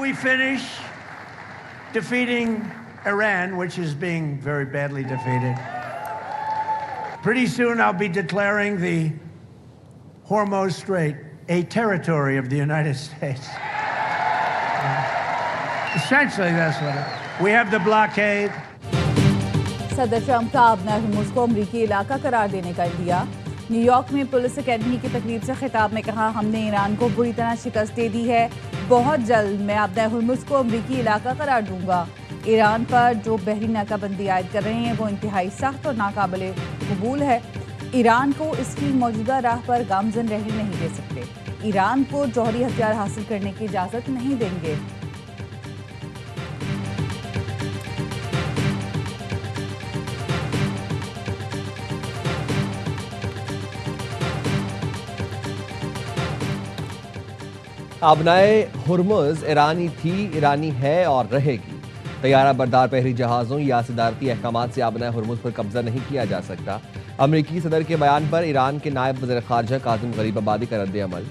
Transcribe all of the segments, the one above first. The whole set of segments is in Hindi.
we finish defeating Iran, which is being very badly defeated, pretty soon I'll be declaring the Hormuz Strait a territory of the United States. Essentially, that's what it is. We have the blockade. सदर ट्रंप का अपना हुर्मुज़ को अमरीकी इलाका करार देने का इंदिया। न्यूयॉर्क में पुलिस अकेडमी की तकरीब से खिताब में कहा, हमने ईरान को बुरी तरह शिकस्त दे दी है, बहुत जल्द मैं अपना हुर्मुज़ को अमरीकी इलाका करार दूंगा। ईरान पर जो बहरी नाकाबंदी आयद कर रहे हैं वो इंतहाई सख्त और नाकाबिले कबूल है। ईरान को इसकी मौजूदा राह पर गामजन रहने नहीं दे सकते। ईरान को जौहरी हथियार हासिल करने की इजाज़त नहीं देंगे। आबनाए हुर्मुज़ ईरानी थी, ईरानी है और रहेगी। तैयारा बरदार बहरी जहाज़ों या सदारती अहकामात से आबनाए हुर्मुज़ पर कब्जा नहीं किया जा सकता। अमरीकी सदर के बयान पर ईरान के नायब वज़ीर ख़ारजा काज़िम गरीबाबादी का रद्द-ए-अमल।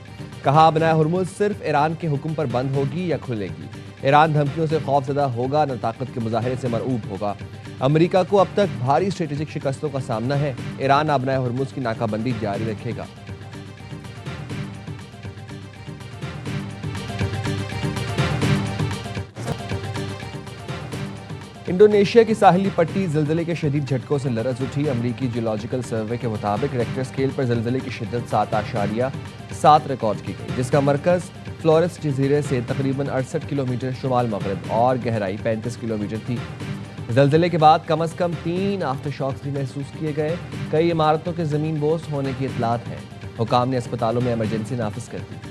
कहा, आबनाए हुर्मुज़ सिर्फ ईरान के हुक्म पर बंद होगी या खुलेगी। ईरान धमकियों से खौफज़दा होगा, न ताकत के मुजाहरे से मरऊब होगा। अमरीका को अब तक भारी स्ट्रेटेजिक शिकस्तों का सामना है। ईरान आबनाए हुर्मुज़ की नाकाबंदी जारी रखेगा। इंडोनेशिया की साहिली पट्टी ज़िलज़ले के शदीद झटकों से लरज़ उठी। अमरीकी जियोलॉजिकल सर्वे के मुताबिक रेक्टर स्केल पर ज़िलज़ले की शिद्दत 7.7 रिकॉर्ड की गई, जिसका मरकज़ फ्लोरेस जज़ीरे से तकरीबन 68 किलोमीटर शुमाल मगरब और गहराई 35 किलोमीटर थी। ज़िलज़ले के बाद कम अज़ कम 3 आफ्टर शॉक्स भी महसूस किए गए। कई इमारतों के ज़मीन बोस होने की इतलात है। हुकाम ने अस्पतालों में एमरजेंसी नाफिज कर दी।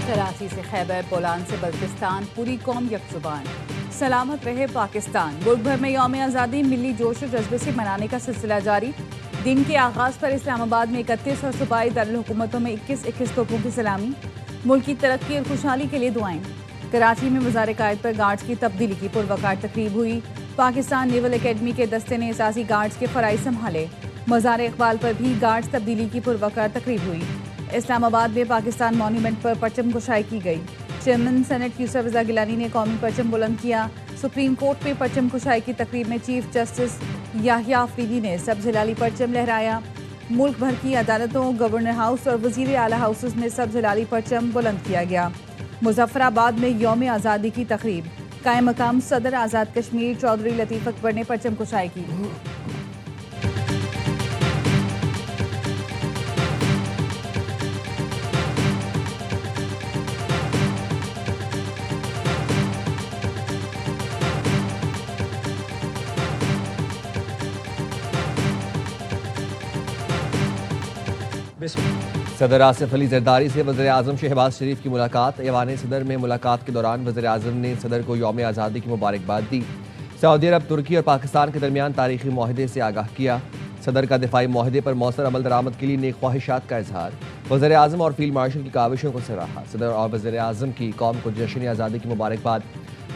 कराची से खैबर, बोलान से बल्तिस्तान, पूरी कौम यकजुबान। सलामत रहे पाकिस्तान। मुल्क भर में यौम आज़ादी मिली जोश और जज्बे से मनाने का सिलसिला जारी। दिन के आगाज़ पर इस्लामाबाद में 31 और सूबाई दारुल-हुकूमतों में 21 तोपों की सलामी। मुल्क की तरक्की और खुशहाली के लिए दुआएं। कराची में वज़ार कायद पर गार्ड्स की तब्दीली की पुरवकार तकरीब हुई। पाकिस्तान नेवल अकेडमी के दस्ते ने एहसासी गार्ड्स के फ़राइज़ संभाले। मज़ार इक़बाल पर भी गार्ड्स तब्दीली की पुरवकार तकरीब हुई। इस्लामाबाद में पाकिस्तान मॉन्यूमेंट पर परचम कुशाई की गई। चेयरमैन सेनेट यूसुफ रज़ा गिलानी ने कौमी परचम बुलंद किया। सुप्रीम कोर्ट में परचम कुशाई की तकरीब में चीफ जस्टिस याहिया अफरीदी ने सब्ज़ हिलाली परचम लहराया। मुल्क भर की अदालतों, गवर्नर हाउस और वज़ीर आला हाउसेस में सब्ज़ हिलाली परचम बुलंद किया गया। मुज़फ़्फ़राबाद में यौम आज़ादी की तकरीब। कायम मकाम सदर आज़ाद कश्मीर चौधरी लतीफ़ अकबर ने परचम कुशाई की। सदर आसिफ अली जरदारी से वज़ीर आज़म शहबाज शरीफ की मुलाकात। ऐवान सदर में मुलाकात के दौरान वज़ीर आज़म ने सदर को यौम आज़ादी की मुबारकबाद दी। सऊदी अरब, तुर्की और पाकिस्तान के दरमियान तारीखी मुआहदे से आगाह किया। सदर का दिफाई मुआहदे पर मौसर अमल दरामद के लिए नेक ख्वाहिशात का इजहार। वज़ीर आज़म और फील्ड मार्शल की काविशों को सराहा। सदर और वज़ीर आज़म की कौम को जश्न आज़ादी की मुबारकबाद।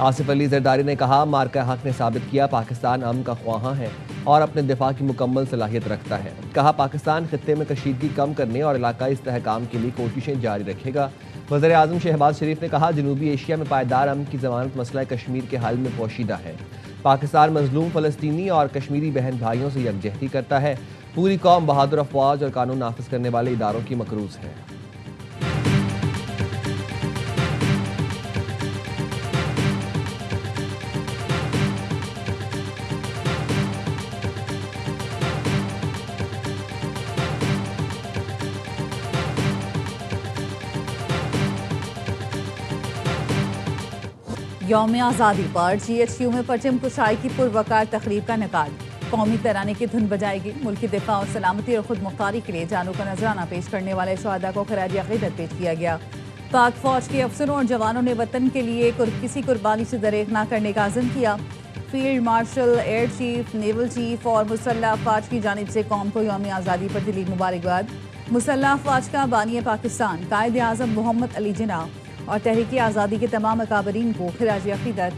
आसिफ अली जरदारी ने कहा, मार्का हक ने साबित किया पाकिस्तान अमन का ख्वाहां है और अपने दिफा की मुकम्मल सलाहियत रखता है। कहा, पाकिस्तान खित्ते में कशीदगी कम करने और इलाकाई इस्तेहकाम के लिए कोशिशें जारी रखेगा। वज़ीर आज़म शहबाज शरीफ ने कहा, जनूबी एशिया में पायदार अमन की ज़मानत मसला कश्मीर के हल में पोशीदा है। पाकिस्तान मजलूम फ़लस्तीनी और कश्मीरी बहन भाइयों से यकजहती करता है। पूरी कौम बहादुर अफवाज और कानून नाफिज करने वाले इदारों की मकरूज़ है। यौम आज़ादी पर GHQ में परचम कुशाई की पुरवकार तकरीब का इनेकाद। कौमी तराने की धुन बजाएगी। मुल्क की दिफा और सलामती और खुद मुख्तारी के लिए जानों का नजराना पेश करने वाले शहादा को खराज अक़ीदत पेश किया गया। पाक फौज के अफसरों और जवानों ने वतन के लिए किसी कुर्बानी से दरेक न करने का अज़म किया। Field marshal, air chief, naval chief और मुसल्लह अफवाज की जानिब से कौम को यौम आज़ादी पर दिली मुबारकबाद। मुसल्लह अफवाज का बानी पाकिस्तान कायद आज़म मोहम्मद अली जिन्ना और तहरीक आज़ादी के तमाम अकाबरीन को खिराज अक़ीदत।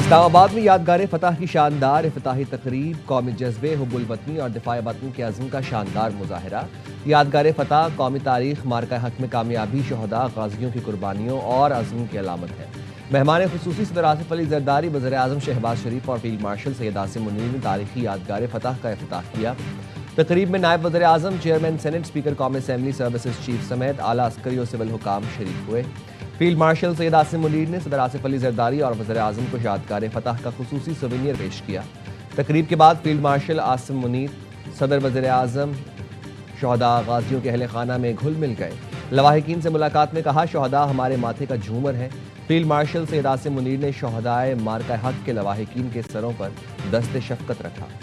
इस्लामाबाद में यादगार फतह की शानदार इफ्तिताही तकरीब, कौमी जज्बे, हुब्बुल वतनी और दिफाए वतन के अज़्म का शानदार मुजाहरा। यादगार फतह कौमी तारीख, मार्का हक में कामयाबी, शहदा, गाजियों की कुर्बानियों और अज़्म की अलामत है। मेहमान खुसूसी सदर आसिफ अली जरदारी, वज़ीर आज़म शहबाज शरीफ और फील्ड मार्शल सैयद आसिम मुनीर ने तारीखी यादगार फतह का इफ्तिताह किया। तकरीब में नायब वज़ीर आज़म, चेयरमैन सेनेट, स्पीकर कौमी असम्बली, सर्विसेज चीफ समेत आला अस्करी और सिविल हुकाम शरीक हुए। फील्ड मार्शल सैयद आसिम मुनीर ने सदर आसिफ अली जरदारी और वज़ीर आज़म को यादगार फतह का खुसूसी सोवेनियर पेश किया। तकरीब के बाद फील्ड मार्शल आसिम मुनीर, सदर वज़ीर आज़म, शहदा, गाजियों के अहले खाना में घुल मिल गए। लवाहिकीन से मुलाकात में कहा, शहदा हमारे माथे का झूमर है। फील्ड मार्शल सैयद आसिम मुनीर ने शहदाए मार्का हक के लवाहिकीन के सरों पर दस्ते शफ़क़त रखा।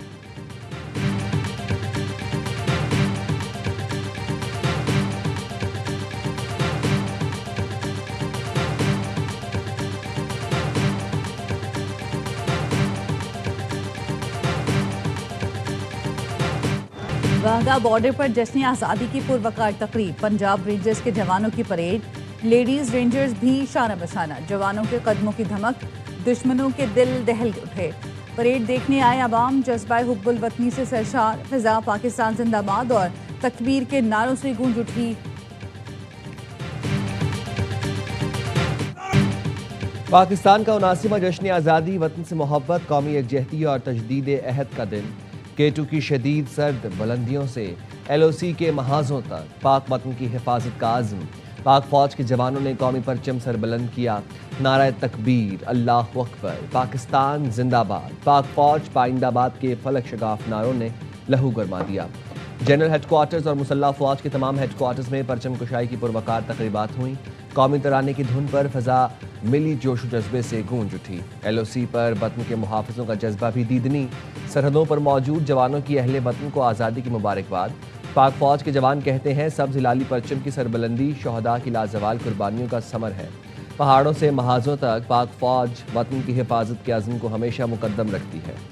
वाघा बॉर्डर पर जश्न आज़ादी की पुरवकार तकरीब, पंजाब रेंजर्स के जवानों की परेड, लेडीज रेंजर्स भी शाना बशाना, जवानों के कदमों की धमक, दुश्मनों के दिल दहल उठे। परेड देखने आए अवाम जज्बा हुब्बुल वतनी से सरशार, फिजा पाकिस्तान जिंदाबाद और तकबीर के नारों से गूंज उठी। पाकिस्तान का 79वां जश्न आज़ादी, वतन से मोहब्बत, कौमी यकजहती और तजदीद अहद का दिन। K2 की शदीद सर्द बुलंदियों से LOC के महाजों तक पाक वतन की हिफाजत का आज़म। पाक फौज के जवानों ने कौमी परचम सर बुलंद किया। नारा तकबीर, अल्लाह अकबर, पाकिस्तान जिंदाबाद, पाक फौज पाइंदाबाद के फलक शगाफ नारों ने लहू गरमा दिया। जनरल हेडक्वार्टर्स और मुसल्लह फौज के तमाम हेडक्वार्टर्स में परचम कुशाई की पुरवकार तकरीबात हुई। कौमी तराने की धुन पर फजा मिली जोश जज्बे से गूंज उठी। LOC पर वतन के मुहाफ़िज़ों का जज्बा भी दीदनी। सरहदों पर मौजूद जवानों की अहले वतन को आज़ादी की मुबारकबाद। पाक फौज के जवान कहते हैं, सब्ज़ हिलाली परचम की सरबुलंदी शहदा की लाजवाल कुर्बानियों का समर है। पहाड़ों से महाजों तक पाक फौज वतन की हिफाजत के अज़्म को हमेशा मुकद्दम रखती है।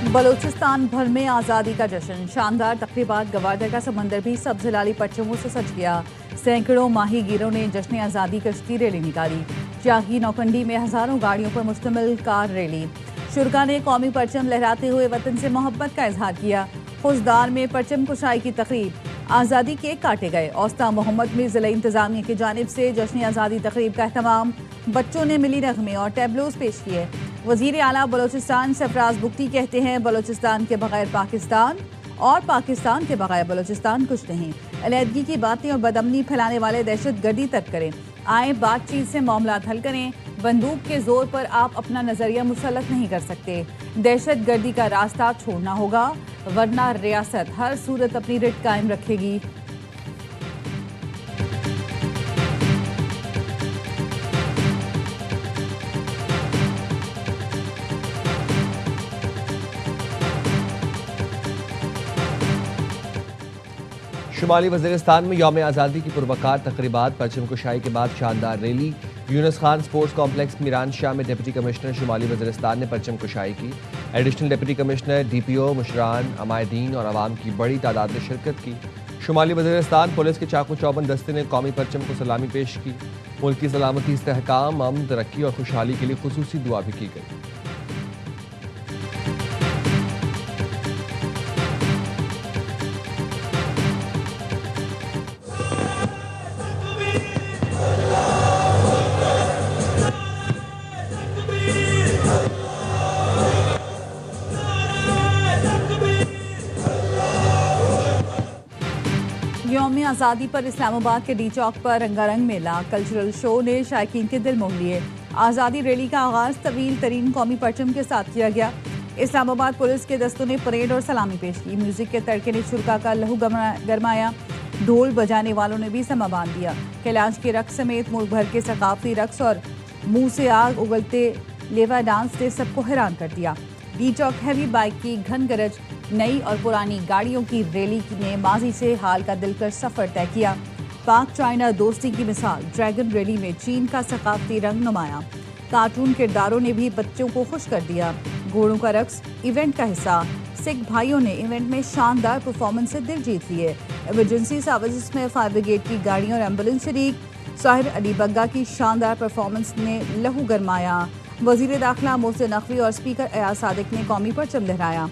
बलूचिस्तान भर में आज़ादी का जश्न, शानदार तकरीबात, गवादर का समंदर भी सब्ज़ हिलाली परचमों से सज गया। सैकड़ों माहीगीरों ने जश्न आज़ादी कश्ती रैली निकाली। शाही नौकंडी में हज़ारों गाड़ियों पर मुश्तमिल कार रैली। शुरका ने कौमी परचम लहराते हुए वतन से मोहब्बत का इजहार किया। खुशदार में परचम कुशाई की तकरीब, आज़ादी केक काटे गए। औस्ता मोहम्मद में ज़िला इंतज़ामिया की जानिब से जश्न आज़ादी तकरीब का अहतमाम। बच्चों ने मिली नगमे और टैबलोज पेश किए। वज़ीर आला बलोचिस्तान सरफराज बुख्ती कहते हैं, बलोचिस्तान के बगैर पाकिस्तान और पाकिस्तान के बगैर बलोचिस्तान कुछ नहीं। अलहदगी की बातें और बदअमनी फैलाने वाले दहशत गर्दी तक करें। आए बातचीत से मामला हल करें। बंदूक के जोर पर आप अपना नजरिया मुसल्लत नहीं कर सकते। दहशत गर्दी का रास्ता छोड़ना होगा, वरना रियासत हर सूरत अपनी रिट कायम रखेगी। शुमाली वज़ीरिस्तान में यौम आज़ादी की पुरवकार तकरीबात, परचम कुशाई के बाद शानदार रैली। यूनुस खान स्पोर्ट्स कॉम्प्लेक्स मीरान शाह में डिप्टी कमिश्नर शुमाली वज़ीरिस्तान ने परचम कुशाई की। एडिशनल डिप्टी कमिश्नर, DPO, मुशरान, अमायदीन और आवाम की बड़ी तादाद ने शिरकत की। शुमाली वज़ीरिस्तान पुलिस के चाकू चौबंद दस्ते ने कौमी परचम को सलामी पेश की। मुल्क की सलामती, इस्तेहकाम, अमन, तरक्की और खुशहाली के लिए खुसूसी दुआ भी की गई। यौम आज़ादी पर इस्लामाबाद के डी चौक पर रंगारंग मेला, कल्चरल शो ने शायकीन के दिल मोह लिए। आज़ादी रैली का आगाज़ तवील तरीन कौमी परचम के साथ किया गया। इस्लामाबाद पुलिस के दस्तों ने परेड और सलामी पेश की। म्यूजिक के तड़के ने शुरका का लहू गरमाया। ढोल बजाने वालों ने भी समा बांध दिया। कैलाश के रक्स समेत मुल्क भर के सकाफती रक्स और मुंह से आग उगलते लेवा डांस ने सबको हैरान कर दिया। डी चौक हैवी बाइक की घन गरज, नई और पुरानी गाड़ियों की रैली ने माजी से हाल का दिलकश सफर तय किया। पाक चाइना दोस्ती की मिसाल, ड्रैगन रैली में चीन का सकाफती रंग नुमाया। कार्टून किरदारों ने भी बच्चों को खुश कर दिया। घोड़ों का रक्स इवेंट का हिस्सा। सिख भाइयों ने इवेंट में शानदार परफॉर्मेंस से दिल जीत लिए। इमरजेंसी सर्विसेज में फायर ब्रिगेड की गाड़ियां और एम्बुलेंस शरीक। साहिर अली बग्गा की शानदार परफॉर्मेंस ने लहू गरमाया। वजीर दाखिला मोहसिन नकवी और स्पीकर एयाज सादिक ने कौमी परचम लहराया।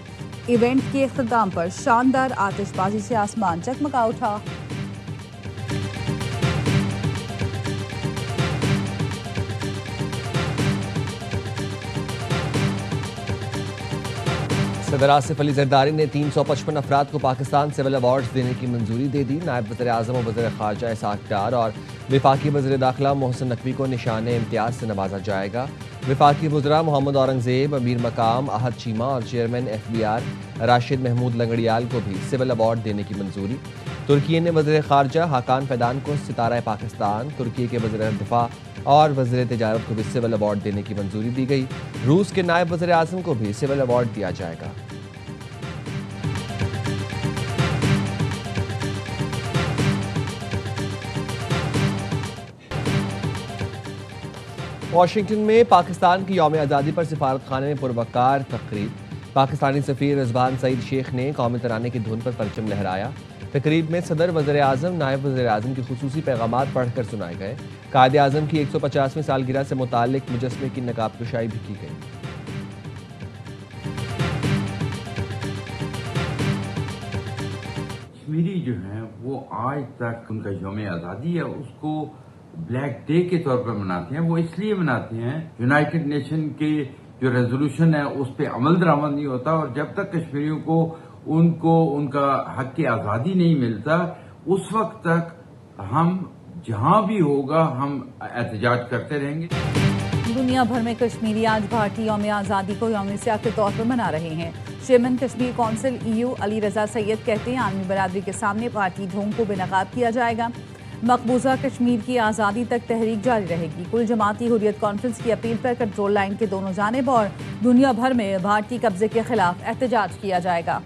इवेंट के इख्तिताम पर शानदार आतिशबाजी से आसमान चकमका उठा। सदर आसिफ अली जरदारी ने 355 अफराद को पाकिस्तान सिविल अवार्ड्स देने की मंजूरी दे दी। नायब वज़ीर आज़म और वज़ीर ख़ारजा इसाक डार और वफाकी वज़ीर दाखिला मोहसिन नकवी को निशान इम्तियाज़ से नवाजा जाएगा। वफाकी वज़रा मोहम्मद औरंगज़ेब, अमीर मकाम अहद चीमा और चेयरमैन FBR राशिद महमूद लंगड़ियाल को भी सिविल अवार्ड देने की मंजूरी। तुर्की ने वज़ीर ख़ारजा हाकान फैदान को सितारा पाकिस्तान, तुर्की के वज़ीर दिफा और वज़ीर तिजारत को भी सिविल अवार्ड देने की मंजूरी दी गई। रूस के नायब वज़ीर आज़म को भी सिविल अवार्ड दिया जाएगा। वाशिंगटन में पाकिस्तान की यौम आज़ादी पर सिफारत खाने में पुरवकार तकरीब। पाकिस्तानी सफ़ीर रिजवान सईद शेख ने कौमी तराने की धुन पर परचम लहराया। तकरीब में सदर, वज़ीर आज़म, नायब वज़ीर आज़म के खुसूसी पैगामात पढ़कर सुनाए गए। कायदे आज़म की 150वीं सालगिरह से मुताल्लिक मुजस्मे की नकाबकुशाई भी की गई। कश्मीरी जो हैं वो आज तक उनका यौम आज़ादी है उसको ब्लैक डे के तौर पर मनाते हैं। वो इसलिए मनाते हैं, यूनाइटेड नेशन के जो रेजोल्यूशन है उस पर अमल दरामद नहीं होता और जब तक कश्मीरियों को उनका हक की आज़ादी नहीं मिलता उस वक्त तक हम जहां भी होगा हम एहतजाज करते रहेंगे। दुनिया भर में कश्मीरी आज भारतीय यौम आज़ादी को यौम सियाह के तौर पर मना रहे हैं। Chairman Kashmir council EU Ali Raza Syed कहते हैं आलमी बरादरी के सामने पार्टी ढोंग को बेनकाब किया जाएगा। मकबूजा कश्मीर की आज़ादी तक तहरीक जारी रहेगी। कुल जमाती हुर्रियत कॉन्फ्रेंस की अपील पर कंट्रोल लाइन के दोनों जानिब और दुनिया भर में भारतीय कब्जे के खिलाफ एहतजाज किया जाएगा।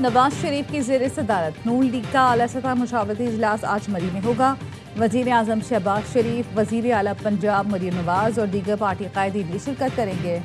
नवाज शरीफ की ज़ेर सदारत नून लीग का आला सतह मुशावरती इजलास आज मरी में होगा। वज़ीर आज़म शहबाज शरीफ, वज़ीर आला पंजाब मरियम नवाज और दीगर पार्टी कायदीन भी शिरकत करेंगे।